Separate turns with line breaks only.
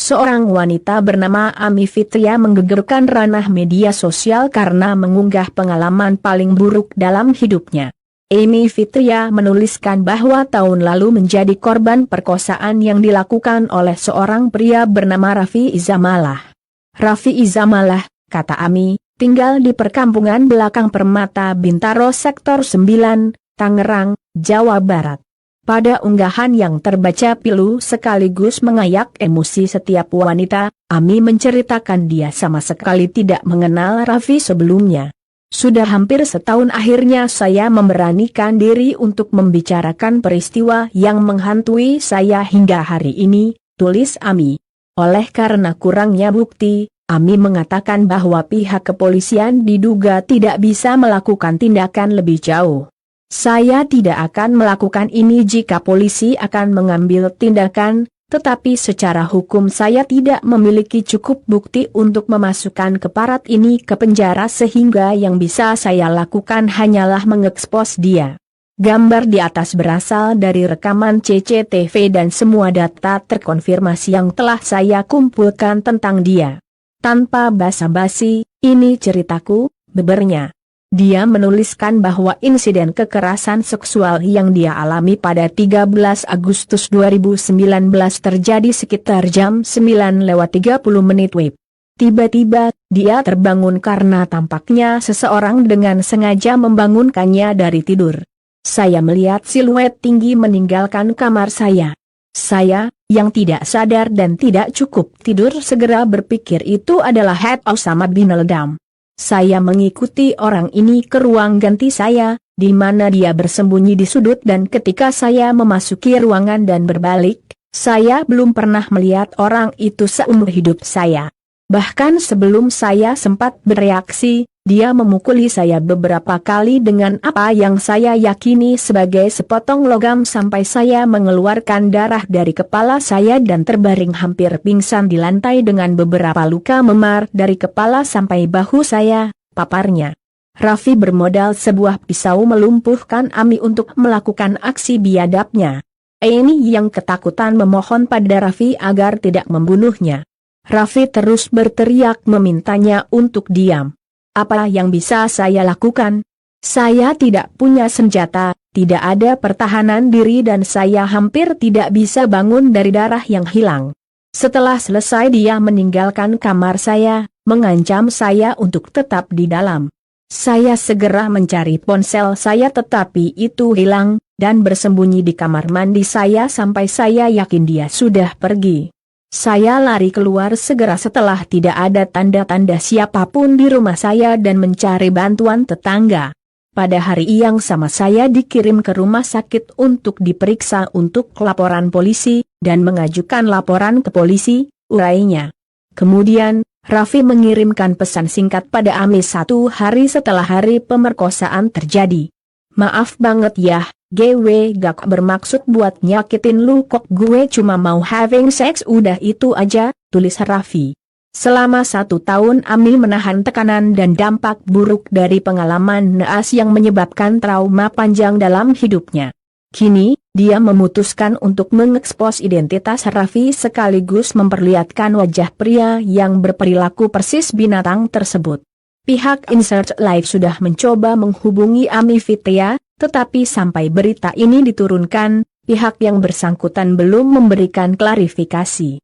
Seorang wanita bernama Ami Fitria menggegerkan ranah media sosial karena mengunggah pengalaman paling buruk dalam hidupnya. Ami Fitria menuliskan bahwa tahun lalu menjadi korban perkosaan yang dilakukan oleh seorang pria bernama Raffi Izamalah. Raffi Izamalah, kata Ami, tinggal di perkampungan belakang Permata Bintaro Sektor 9, Tangerang, Jawa Barat. Pada unggahan yang terbaca pilu sekaligus mengayak emosi setiap wanita, Ami menceritakan dia sama sekali tidak mengenal Raffi sebelumnya. Sudah hampir setahun akhirnya saya memberanikan diri untuk membicarakan peristiwa yang menghantui saya hingga hari ini, tulis Ami. Oleh karena kurangnya bukti, Ami mengatakan bahwa pihak kepolisian diduga tidak bisa melakukan tindakan lebih jauh. Saya tidak akan melakukan ini jika polisi akan mengambil tindakan, tetapi secara hukum saya tidak memiliki cukup bukti untuk memasukkan keparat ini ke penjara sehingga yang bisa saya lakukan hanyalah mengekspos dia. Gambar di atas berasal dari rekaman CCTV dan semua data terkonfirmasi yang telah saya kumpulkan tentang dia. Tanpa basa-basi, ini ceritaku, bebernya. Dia menuliskan bahwa insiden kekerasan seksual yang dia alami pada 13 Agustus 2019 terjadi sekitar jam 9:30 WIB. Tiba-tiba, dia terbangun karena tampaknya seseorang dengan sengaja membangunkannya dari tidur. Saya melihat siluet tinggi meninggalkan kamar saya. Saya, yang tidak sadar dan tidak cukup tidur segera berpikir itu adalah Head Osama bin Laden. Saya mengikuti orang ini ke ruang ganti saya, di mana dia bersembunyi di sudut dan ketika saya memasuki ruangan dan berbalik, saya belum pernah melihat orang itu seumur hidup saya. Bahkan sebelum saya sempat bereaksi, dia memukuli saya beberapa kali dengan apa yang saya yakini sebagai sepotong logam sampai saya mengeluarkan darah dari kepala saya dan terbaring hampir pingsan di lantai dengan beberapa luka memar dari kepala sampai bahu saya, paparnya. Raffi bermodal sebuah pisau melumpuhkan Ami untuk melakukan aksi biadabnya. Ini yang ketakutan memohon pada Raffi agar tidak membunuhnya. Raffi terus berteriak memintanya untuk diam. Apa yang bisa saya lakukan? Saya tidak punya senjata, tidak ada pertahanan diri dan saya hampir tidak bisa bangun dari darah yang hilang. Setelah selesai dia meninggalkan kamar saya, mengancam saya untuk tetap di dalam. Saya segera mencari ponsel saya tetapi itu hilang, dan bersembunyi di kamar mandi saya sampai saya yakin dia sudah pergi. Saya lari keluar segera setelah tidak ada tanda-tanda siapapun di rumah saya dan mencari bantuan tetangga. Pada hari yang sama saya dikirim ke rumah sakit untuk diperiksa untuk laporan polisi, dan mengajukan laporan ke polisi, urainya. Kemudian, Raffi mengirimkan pesan singkat pada Ami 1 hari setelah hari pemerkosaan terjadi. Maaf banget ya. Gue gak bermaksud buat nyakitin lu kok, gue cuma mau having sex udah itu aja, tulis Raffi. Selama 1 tahun Ami menahan tekanan dan dampak buruk dari pengalaman naas yang menyebabkan trauma panjang dalam hidupnya. Kini, dia memutuskan untuk mengekspos identitas Raffi sekaligus memperlihatkan wajah pria yang berperilaku persis binatang tersebut. Pihak Insert Live sudah mencoba menghubungi Ami Fitria, tetapi sampai berita ini diturunkan, pihak yang bersangkutan belum memberikan klarifikasi.